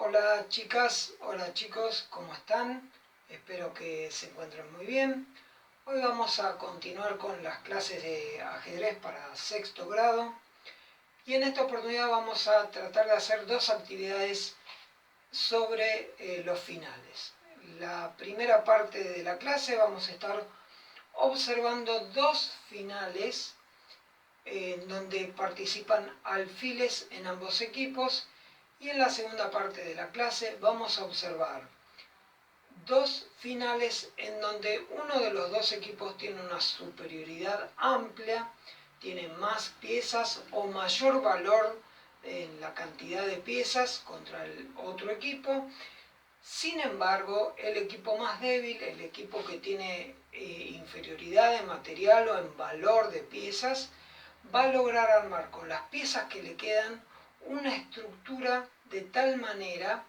Hola chicas, hola chicos, ¿cómo están? Espero que se encuentren muy bien. Hoy vamos a continuar con las clases de ajedrez para sexto grado y en esta oportunidad vamos a tratar de hacer dos actividades sobre los finales. La primera parte de la clase vamos a estar observando dos finales en donde participan alfiles en ambos equipos. Y en la segunda parte de la clase vamos a observar dos finales en donde uno de los dos equipos tiene una superioridad amplia, tiene más piezas o mayor valor en la cantidad de piezas contra el otro equipo. Sin embargo, el equipo más débil, el equipo que tiene inferioridad en material o en valor de piezas, va a lograr armar con las piezas que le quedan una estructura de tal manera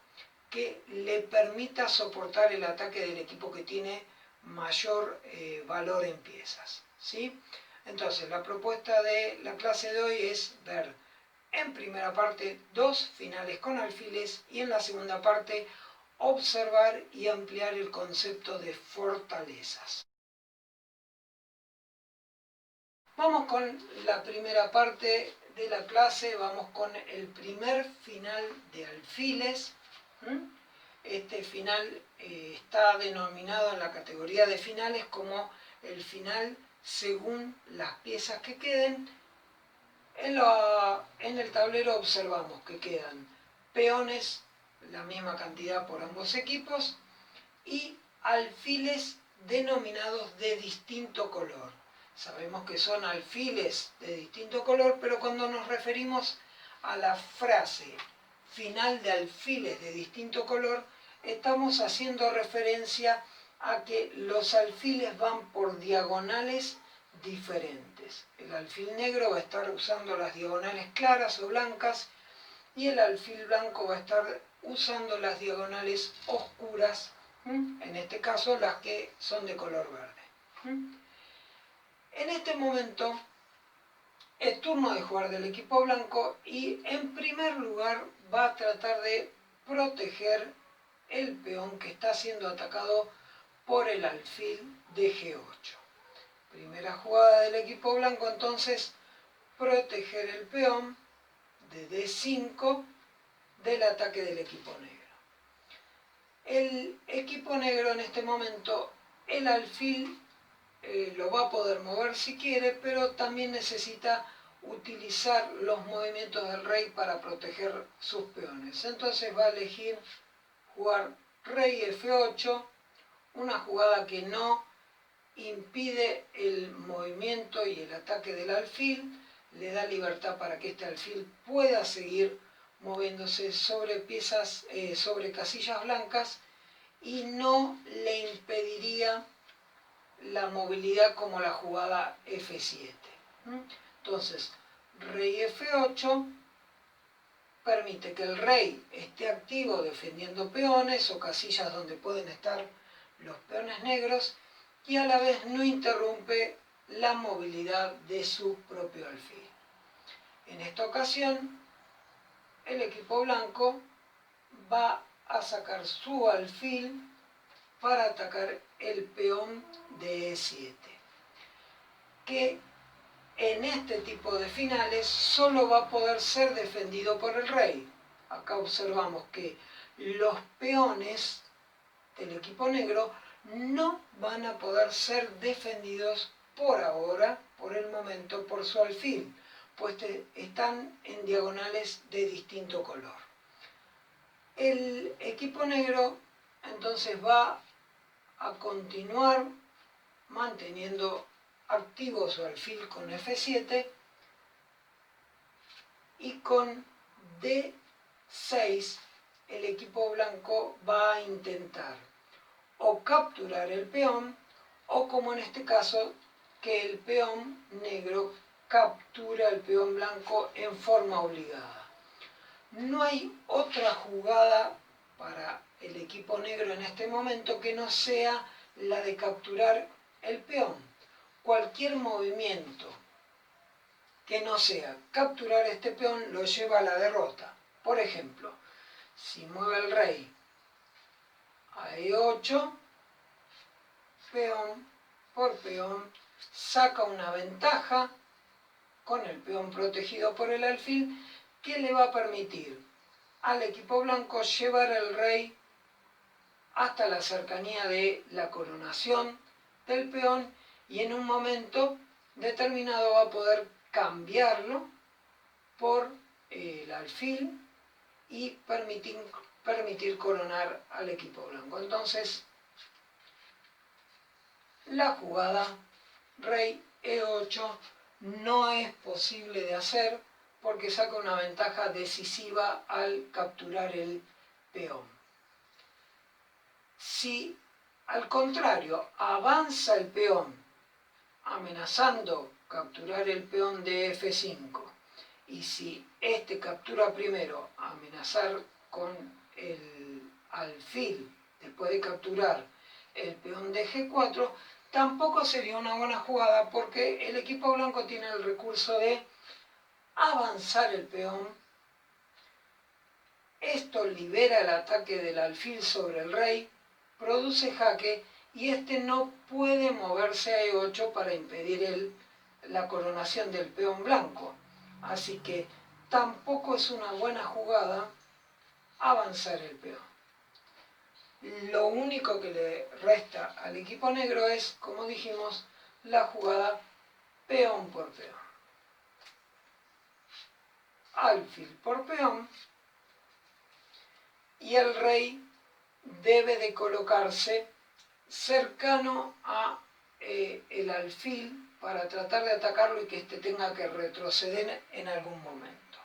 que le permita soportar el ataque del equipo que tiene mayor valor en piezas, ¿sí? Entonces, la propuesta de la clase de hoy es ver en primera parte dos finales con alfiles y en la segunda parte observar y ampliar el concepto de fortalezas. Vamos con la primera parte de la clase, vamos con el primer final de alfiles. Este final está denominado en la categoría de finales como el final según las piezas que queden. En el tablero observamos que quedan peones, la misma cantidad por ambos equipos, y alfiles denominados de distinto color. Sabemos que son alfiles de distinto color, pero cuando nos referimos a la frase final de alfiles de distinto color, estamos haciendo referencia a que los alfiles van por diagonales diferentes. El alfil negro va a estar usando las diagonales claras o blancas y el alfil blanco va a estar usando las diagonales oscuras, en este caso las que son de color verde. En este momento es turno de jugar del equipo blanco y en primer lugar va a tratar de proteger el peón que está siendo atacado por el alfil de G8. Primera jugada del equipo blanco, entonces, proteger el peón de D5 del ataque del equipo negro. El equipo negro en este momento, el alfil lo va a poder mover si quiere, pero también necesita utilizar los movimientos del rey para proteger sus peones. Entonces va a elegir jugar rey F8, una jugada que no impide el movimiento y el ataque del alfil, le da libertad para que este alfil pueda seguir moviéndose sobre piezas, sobre casillas blancas y no le impediría la movilidad como la jugada F7. Entonces, rey F8 permite que el rey esté activo defendiendo peones o casillas donde pueden estar los peones negros y a la vez no interrumpe la movilidad de su propio alfil. En esta ocasión, el equipo blanco va a sacar su alfil para atacar el peón de E7, que en este tipo de finales solo va a poder ser defendido por el rey. Acá observamos que los peones del equipo negro no van a poder ser defendidos por ahora, por el momento, por su alfil, pues están en diagonales de distinto color. El equipo negro entonces va a continuar manteniendo activo su alfil con F7 y con D6 el equipo blanco va a intentar o capturar el peón o, como en este caso, que el peón negro captura el peón blanco en forma obligada. No hay otra jugada para el equipo negro en este momento que no sea la de capturar el peón. Cualquier movimiento que no sea capturar este peón lo lleva a la derrota. Por ejemplo, si mueve el rey a E8, peón por peón, saca una ventaja con el peón protegido por el alfil que le va a permitir al equipo blanco llevar el rey hasta la cercanía de la coronación del peón y en un momento determinado va a poder cambiarlo por el alfil y permitir coronar al equipo blanco. Entonces, la jugada rey E8 no es posible de hacer porque saca una ventaja decisiva al capturar el peón. Si al contrario avanza el peón amenazando capturar el peón de F5 y si este captura primero amenazar con el alfil después de capturar el peón de G4, tampoco sería una buena jugada porque el equipo blanco tiene el recurso de avanzar el peón. Esto libera el ataque del alfil sobre el rey, produce jaque y este no puede moverse a E8 para impedir la coronación del peón blanco. Así que tampoco es una buena jugada avanzar el peón. Lo único que le resta al equipo negro es, como dijimos, la jugada peón por peón. Alfil por peón y el rey debe de colocarse cercano a el alfil para tratar de atacarlo y que éste tenga que retroceder en algún momento.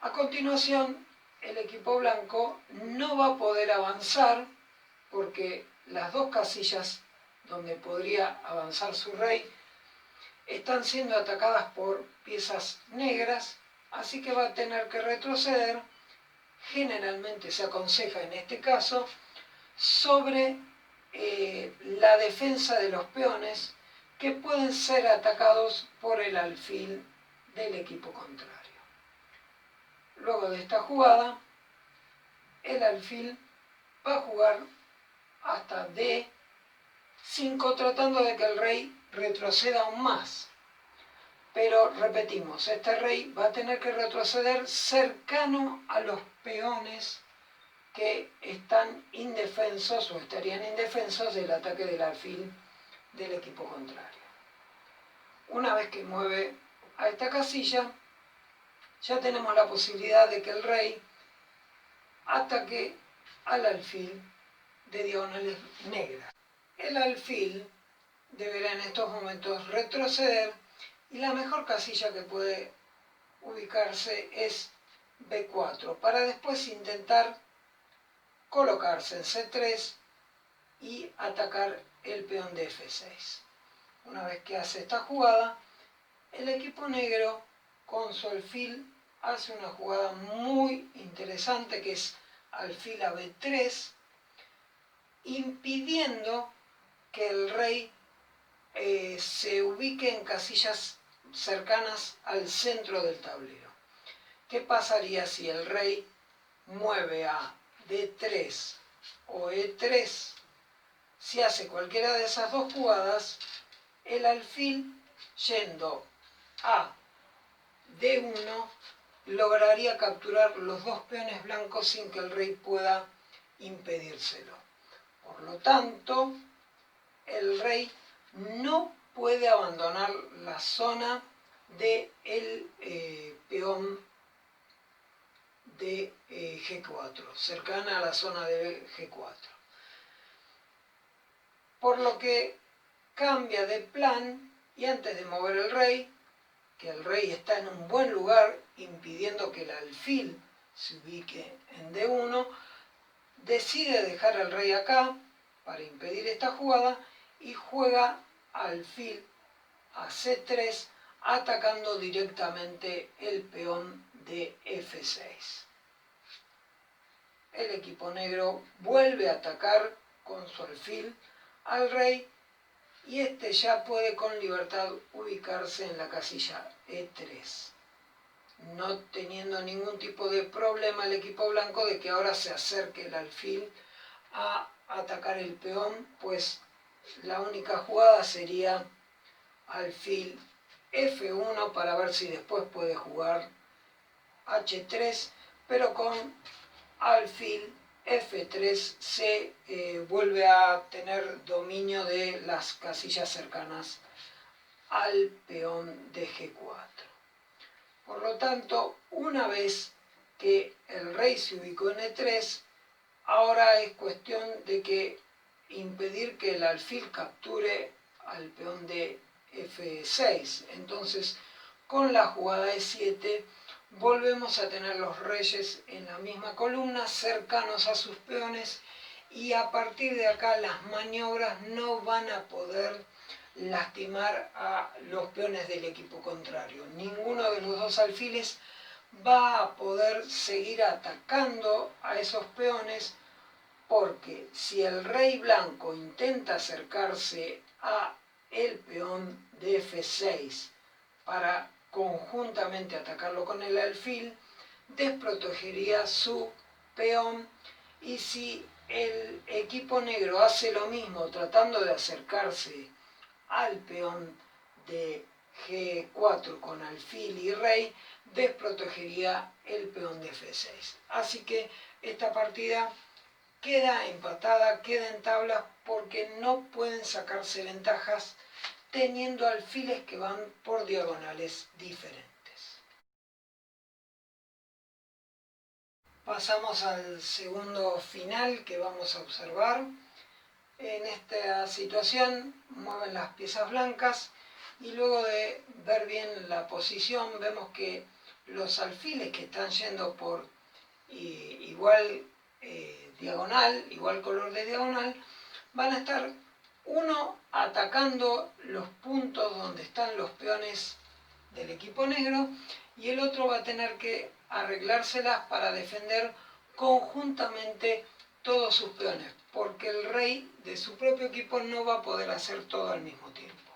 A continuación, el equipo blanco no va a poder avanzar porque las dos casillas donde podría avanzar su rey están siendo atacadas por piezas negras, así que va a tener que retroceder. Generalmente se aconseja en este caso sobre la defensa de los peones que pueden ser atacados por el alfil del equipo contrario. Luego de esta jugada, el alfil va a jugar hasta D5 tratando de que el rey retroceda aún más. Pero repetimos, este rey va a tener que retroceder cercano a los peones que están indefensos o estarían indefensos del ataque del alfil del equipo contrario. Una vez que mueve a esta casilla, ya tenemos la posibilidad de que el rey ataque al alfil de diagonales negras. El alfil deberá en estos momentos retroceder y la mejor casilla que puede ubicarse es B4 para después intentar colocarse en C3 y atacar el peón de F6. Una vez que hace esta jugada, el equipo negro con su alfil hace una jugada muy interesante que es alfil a B3, impidiendo que el rey se ubique en casillas cercanas al centro del tablero. ¿Qué pasaría si el rey mueve a D3 o E3? Si hace cualquiera de esas dos jugadas, el alfil yendo a D1 lograría capturar los dos peones blancos sin que el rey pueda impedírselo. Por lo tanto, el rey no puede abandonar la zona del peón de G4, cercana a la zona de G4. Por lo que cambia de plan y antes de mover el rey, que el rey está en un buen lugar impidiendo que el alfil se ubique en D1, decide dejar al rey acá para impedir esta jugada y juega alfil a C3 atacando directamente el peón de F6. El equipo negro vuelve a atacar con su alfil al rey y este ya puede con libertad ubicarse en la casilla E3. no teniendo ningún tipo de problema el equipo blanco de que ahora se acerque el alfil a atacar el peón, pues la única jugada sería alfil F1 para ver si después puede jugar H3, pero con alfil F3 se vuelve a tener dominio de las casillas cercanas al peón de G4. Por lo tanto, una vez que el rey se ubicó en E3, ahora es cuestión de que impedir que el alfil capture al peón de F6. Entonces, con la jugada E7, volvemos a tener los reyes en la misma columna, cercanos a sus peones, y a partir de acá las maniobras no van a poder lastimar a los peones del equipo contrario. Ninguno de los dos alfiles va a poder seguir atacando a esos peones, porque si el rey blanco intenta acercarse a el peón de F6 para conjuntamente atacarlo con el alfil, desprotegería su peón, y si el equipo negro hace lo mismo tratando de acercarse al peón de G4 con alfil y rey, desprotegería el peón de F6. Así que esta partida queda empatada, queda en tablas, porque no pueden sacarse ventajas teniendo alfiles que van por diagonales diferentes. Pasamos al segundo final que vamos a observar. En esta situación mueven las piezas blancas y luego de ver bien la posición vemos que los alfiles que están yendo por igual diagonal, igual color de diagonal, van a estar uno atacando los puntos donde están los peones del equipo negro y el otro va a tener que arreglárselas para defender conjuntamente todos sus peones, porque el rey de su propio equipo no va a poder hacer todo al mismo tiempo.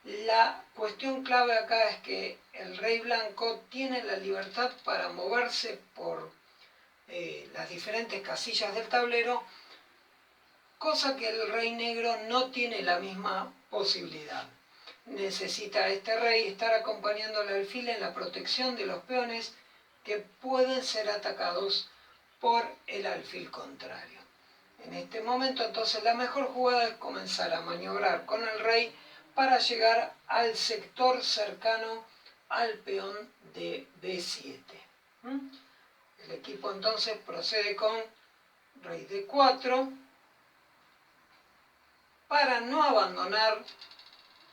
La cuestión clave acá es que el rey blanco tiene la libertad para moverse por las diferentes casillas del tablero, cosa que el rey negro no tiene la misma posibilidad. Necesita este rey estar acompañando al alfil en la protección de los peones que pueden ser atacados por el alfil contrario. En este momento entonces la mejor jugada es comenzar a maniobrar con el rey para llegar al sector cercano al peón de B7. El equipo entonces procede con rey D4 para no abandonar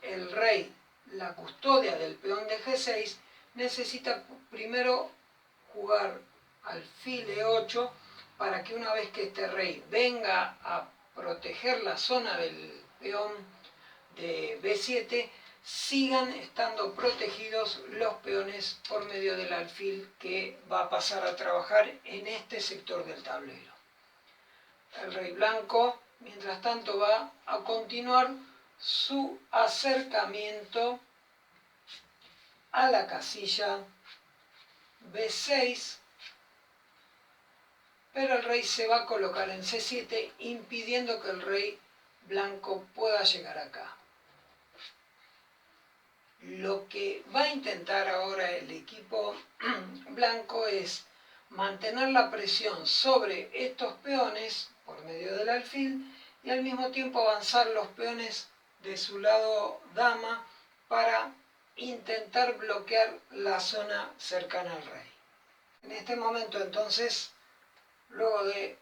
el rey la custodia del peón de G6. Necesita primero jugar alfil E8 para que una vez que este rey venga a proteger la zona del peón de B7, sigan estando protegidos los peones por medio del alfil que va a pasar a trabajar en este sector del tablero. El rey blanco, mientras tanto, va a continuar su acercamiento a la casilla B6, pero el rey se va a colocar en C7, impidiendo que el rey blanco pueda llegar acá. Lo que va a intentar ahora el equipo blanco es mantener la presión sobre estos peones por medio del alfil y al mismo tiempo avanzar los peones de su lado dama para intentar bloquear la zona cercana al rey. En este momento entonces, luego de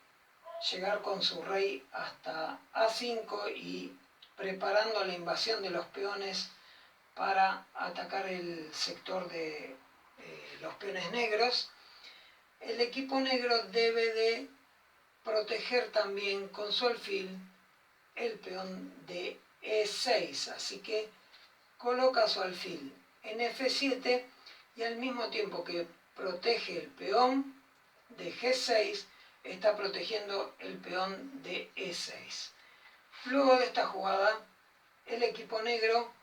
llegar con su rey hasta A5 y preparando la invasión de los peones para atacar el sector de los peones negros, el equipo negro debe de proteger también con su alfil el peón de E6, así que coloca su alfil en F7 y al mismo tiempo que protege el peón de G6, está protegiendo el peón de E6. Luego de esta jugada, el equipo negro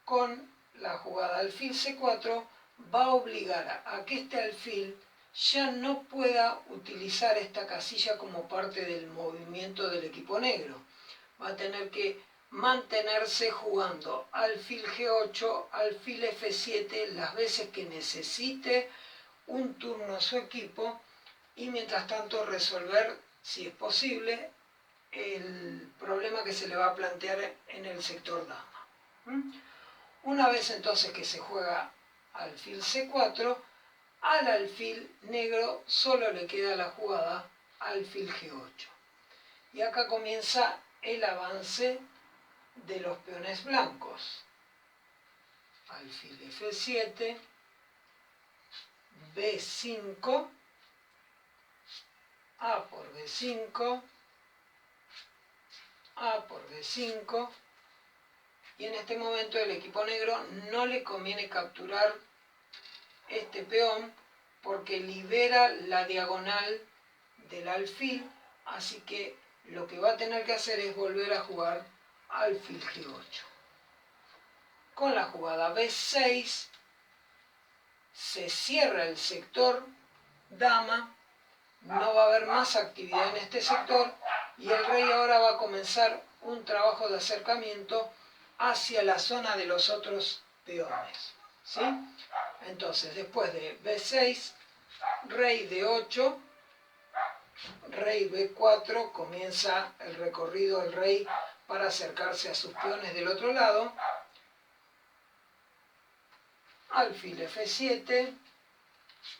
con la jugada alfil C4 va a obligar a que este alfil ya no pueda utilizar esta casilla como parte del movimiento del equipo negro. Va a tener que mantenerse jugando alfil G8, alfil F7 las veces que necesite un turno a su equipo y mientras tanto resolver, si es posible, el problema que se le va a plantear en el sector dama. Una vez entonces que se juega alfil C4, al alfil negro solo le queda la jugada alfil G8. Y acá comienza el avance de los peones blancos. Alfil F7, B5, A por B5, A por B5, y en este momento el equipo negro no le conviene capturar este peón porque libera la diagonal del alfil, así que lo que va a tener que hacer es volver a jugar alfil G8. Con la jugada B6 se cierra el sector dama, no va a haber más actividad en este sector y el rey ahora va a comenzar un trabajo de acercamiento hacia la zona de los otros peones, ¿sí? Entonces, después de B6, rey D8, rey B4, comienza el recorrido del rey para acercarse a sus peones del otro lado. Alfil F7,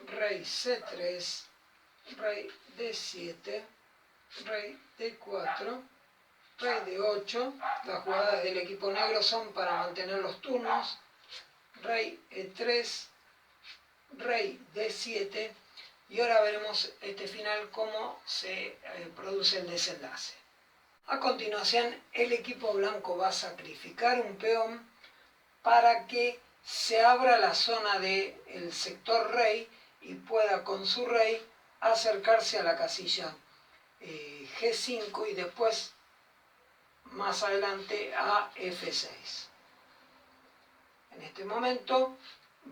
rey C3, rey D7, rey D4, rey D8. Las jugadas del equipo negro son para mantener los turnos. Rey E3, rey D7, y ahora veremos este final cómo se produce el desenlace. A continuación, el equipo blanco va a sacrificar un peón para que se abra la zona del sector rey y pueda con su rey acercarse a la casilla G5 y después más adelante a F6. En este momento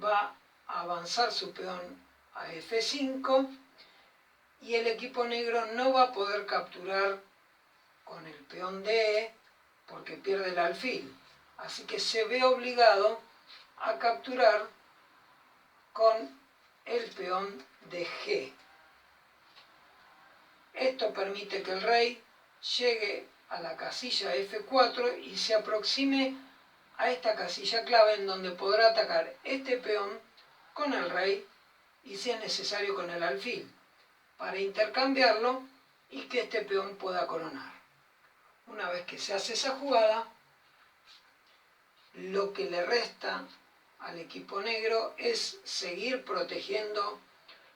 va a avanzar su peón a F5 y el equipo negro no va a poder capturar con el peón de E porque pierde el alfil. Así que se ve obligado a capturar con el peón de G. Esto permite que el rey llegue a la casilla F4 y se aproxime a esta casilla clave en donde podrá atacar este peón con el rey y si es necesario con el alfil para intercambiarlo y que este peón pueda coronar. Una vez que se hace esa jugada, lo que le resta al equipo negro es seguir protegiendo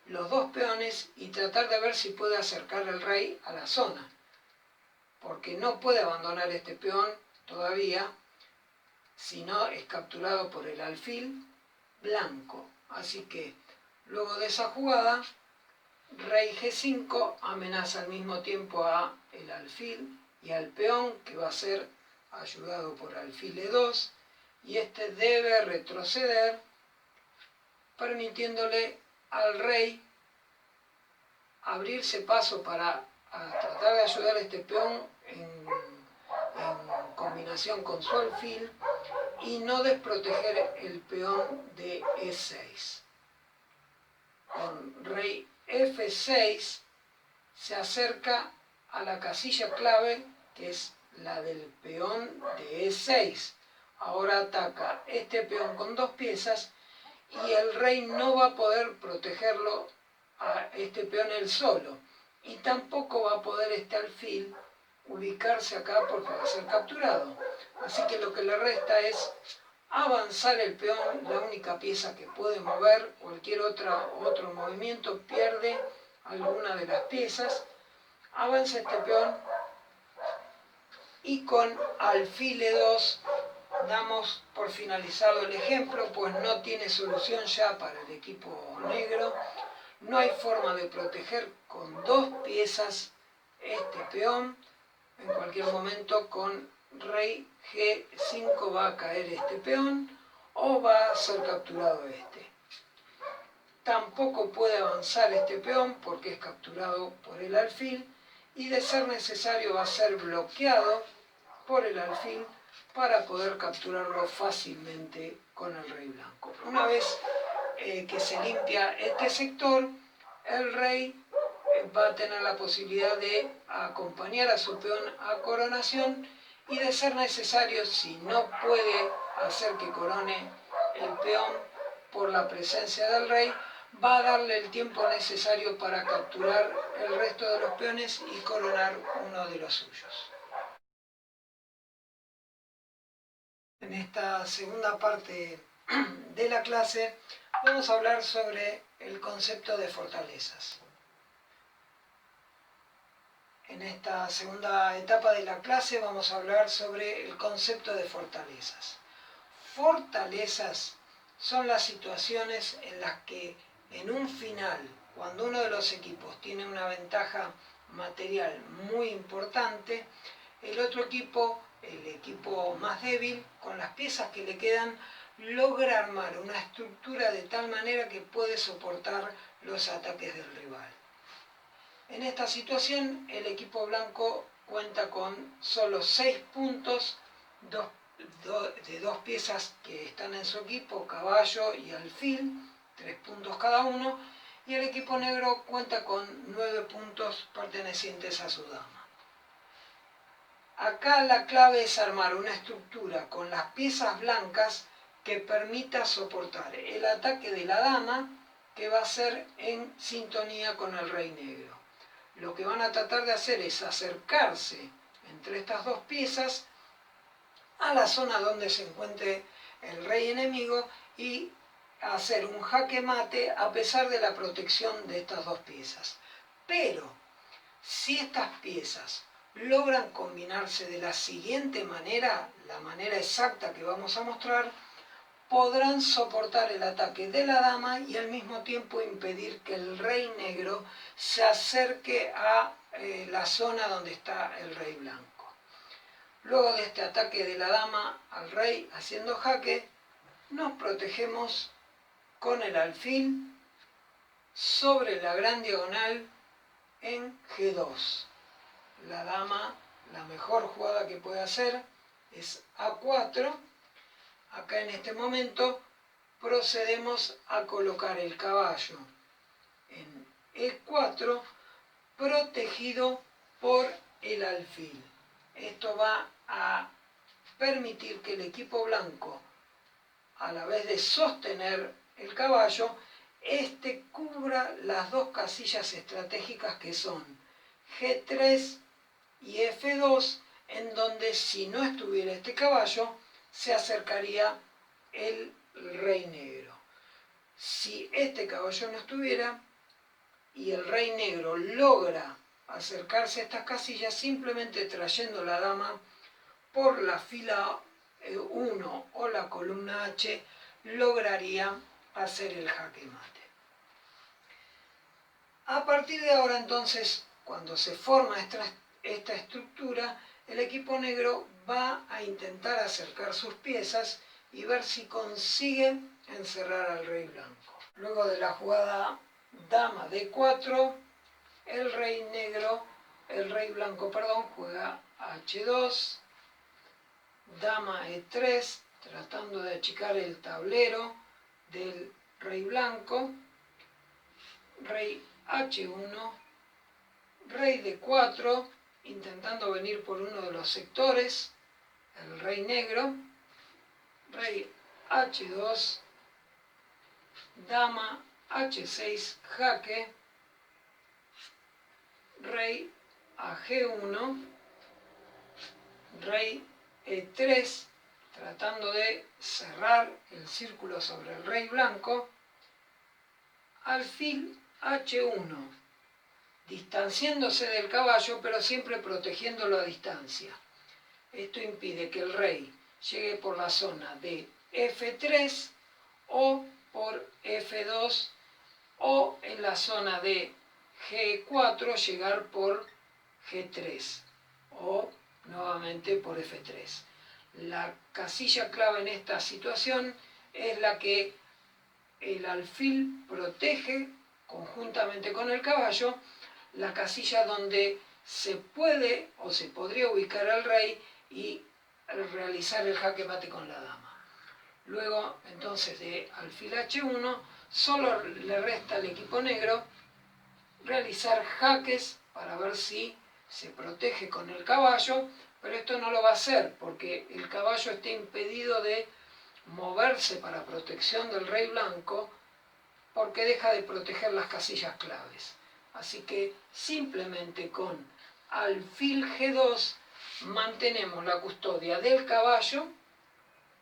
los dos peones y tratar de ver si puede acercar el rey a la zona, porque no puede abandonar este peón todavía, si no es capturado por el alfil blanco. Así que luego de esa jugada, rey G5 amenaza al mismo tiempo a el alfil y al peón, que va a ser ayudado por alfil E2, y este debe retroceder, permitiéndole al rey abrirse paso para tratar de ayudar a este peón en combinación con su alfil y no desproteger el peón de E6. Con rey F6 se acerca a la casilla clave, que es la del peón de E6. Ahora ataca este peón con dos piezas y el rey no va a poder protegerlo a este peón él solo. Y tampoco va a poder este alfil ubicarse acá porque va a ser capturado. Así que lo que le resta es avanzar el peón, la única pieza que puede mover. Cualquier otro movimiento pierde alguna de las piezas. Avanza este peón y con alfil E2 damos por finalizado el ejemplo, pues no tiene solución ya para el equipo negro. No hay forma de proteger con dos piezas este peón. En cualquier momento con rey G5 va a caer este peón o va a ser capturado este. tampoco puede avanzar este peón porque es capturado por el alfil y de ser necesario va a ser bloqueado por el alfil para poder capturarlo fácilmente con el rey blanco. Una vez que se limpia este sector, el rey va a tener la posibilidad de acompañar a su peón a coronación y de ser necesario, si no puede hacer que corone el peón por la presencia del rey, va a darle el tiempo necesario para capturar el resto de los peones y coronar uno de los suyos. En esta segunda parte de la clase vamos a hablar sobre el concepto de fortalezas. En esta segunda etapa de la clase vamos a hablar sobre el concepto de fortalezas. Fortalezas son las situaciones en las que en un final, cuando uno de los equipos tiene una ventaja material muy importante, el otro equipo, el equipo más débil, con las piezas que le quedan, logra armar una estructura de tal manera que puede soportar los ataques del rival. En esta situación, el equipo blanco cuenta con solo 6 puntos de dos piezas que están en su equipo, caballo y alfil, 3 puntos cada uno, y el equipo negro cuenta con 9 puntos pertenecientes a su dama. Acá la clave es armar una estructura con las piezas blancas que permita soportar el ataque de la dama, que va a ser en sintonía con el rey negro. Lo que van a tratar de hacer es acercarse entre estas dos piezas a la zona donde se encuentre el rey enemigo y hacer un jaque mate a pesar de la protección de estas dos piezas. Pero si estas piezas logran combinarse de la siguiente manera, la manera exacta que vamos a mostrar, podrán soportar el ataque de la dama y al mismo tiempo impedir que el rey negro se acerque a la zona donde está el rey blanco. Luego de este ataque de la dama al rey haciendo jaque, nos protegemos con el alfil sobre la gran diagonal en G2. La dama, la mejor jugada que puede hacer es A4. Acá en este momento procedemos a colocar el caballo en E4 protegido por el alfil. Esto va a permitir que el equipo blanco, a la vez de sostener el caballo, cubra las dos casillas estratégicas que son G3 y F2, en donde si no estuviera este caballo, se acercaría el rey negro. Si este caballo no estuviera y el rey negro logra acercarse a estas casillas, simplemente trayendo la dama por la fila 1 o la columna H, lograría hacer el jaque mate. A partir de ahora, entonces, cuando se forma esta estructura, el equipo negro va a intentar acercar sus piezas y ver si consigue encerrar al rey blanco. Luego de la jugada dama D4, el rey blanco, juega H2, dama E3, tratando de achicar el tablero del rey blanco, rey H1, rey D4, intentando venir por uno de los sectores, el rey negro, rey H2, dama H6, jaque, rey a G1, rey E3, tratando de cerrar el círculo sobre el rey blanco, alfil H1, distanciándose del caballo, pero siempre protegiéndolo a distancia. Esto impide que el rey llegue por la zona de F3 o por F2 o en la zona de G4 llegar por G3 o nuevamente por F3. La casilla clave en esta situación es la que el alfil protege conjuntamente con el caballo la casilla donde se puede o se podría ubicar al rey y realizar el jaque mate con la dama. Luego, entonces, de alfil H1, solo le resta al equipo negro realizar jaques para ver si se protege con el caballo, pero esto no lo va a hacer porque el caballo está impedido de moverse para protección del rey blanco porque deja de proteger las casillas claves. Así que simplemente con alfil G2 mantenemos la custodia del caballo,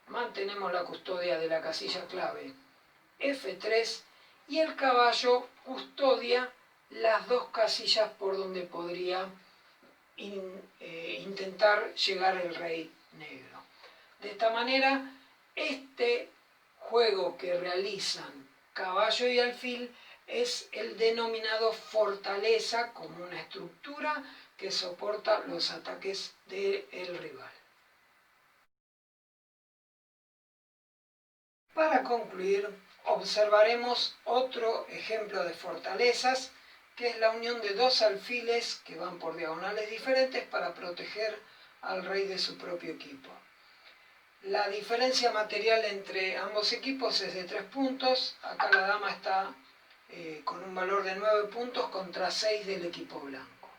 mantenemos la custodia de la casilla clave F3 y el caballo custodia las dos casillas por donde podría intentar llegar el rey negro. De esta manera, este juego que realizan caballo y alfil es el denominado fortaleza, como una estructura que soporta los ataques del rival. Para concluir, observaremos otro ejemplo de fortalezas, que es la unión de dos alfiles que van por diagonales diferentes para proteger al rey de su propio equipo. La diferencia material entre ambos equipos es de 3 puntos. Acá la dama está con un valor de 9 puntos contra 6 del equipo blanco.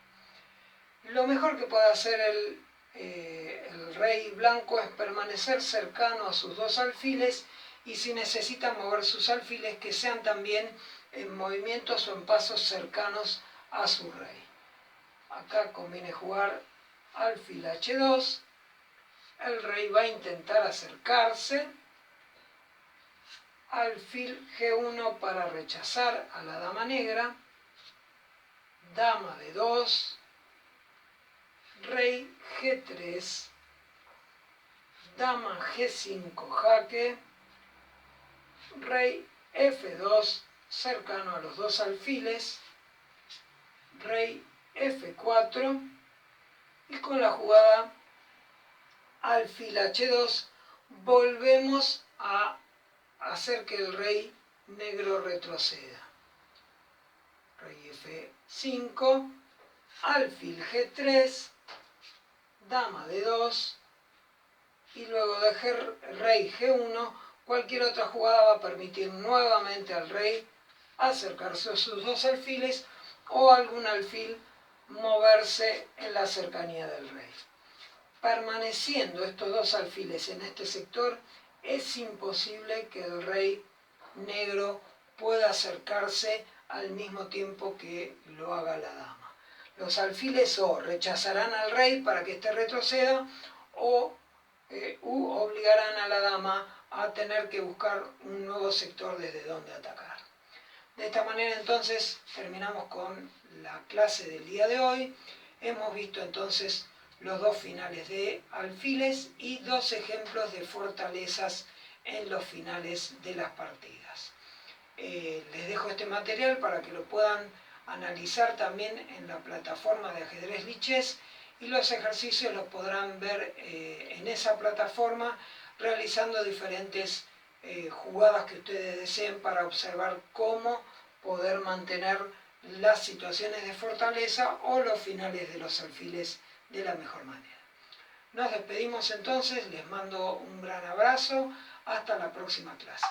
Lo mejor que puede hacer el rey blanco es permanecer cercano a sus dos alfiles y si necesita mover sus alfiles que sean también en movimientos o en pasos cercanos a su rey. Acá conviene jugar alfil H2, el rey va a intentar acercarse, alfil G1 para rechazar a la dama negra, dama D2, rey G3, dama G5 jaque, rey F2 cercano a los dos alfiles, rey F4 y con la jugada alfil H2 volvemos a hacer que el rey negro retroceda. Rey F5, alfil G3, dama D2 y luego de rey G1, cualquier otra jugada va a permitir nuevamente al rey acercarse a sus dos alfiles o algún alfil moverse en la cercanía del rey. Permaneciendo estos dos alfiles en este sector, es imposible que el rey negro pueda acercarse al mismo tiempo que lo haga la dama. Los alfiles o rechazarán al rey para que éste retroceda o obligarán a la dama a tener que buscar un nuevo sector desde donde atacar. De esta manera entonces terminamos con la clase del día de hoy. Hemos visto entonces los dos finales de alfiles y dos ejemplos de fortalezas en los finales de las partidas. Les dejo este material para que lo puedan analizar también en la plataforma de ajedrez Lichess y los ejercicios los podrán ver en esa plataforma realizando diferentes jugadas que ustedes deseen para observar cómo poder mantener las situaciones de fortaleza o los finales de los alfiles de la mejor manera. Nos despedimos entonces, les mando un gran abrazo, hasta la próxima clase.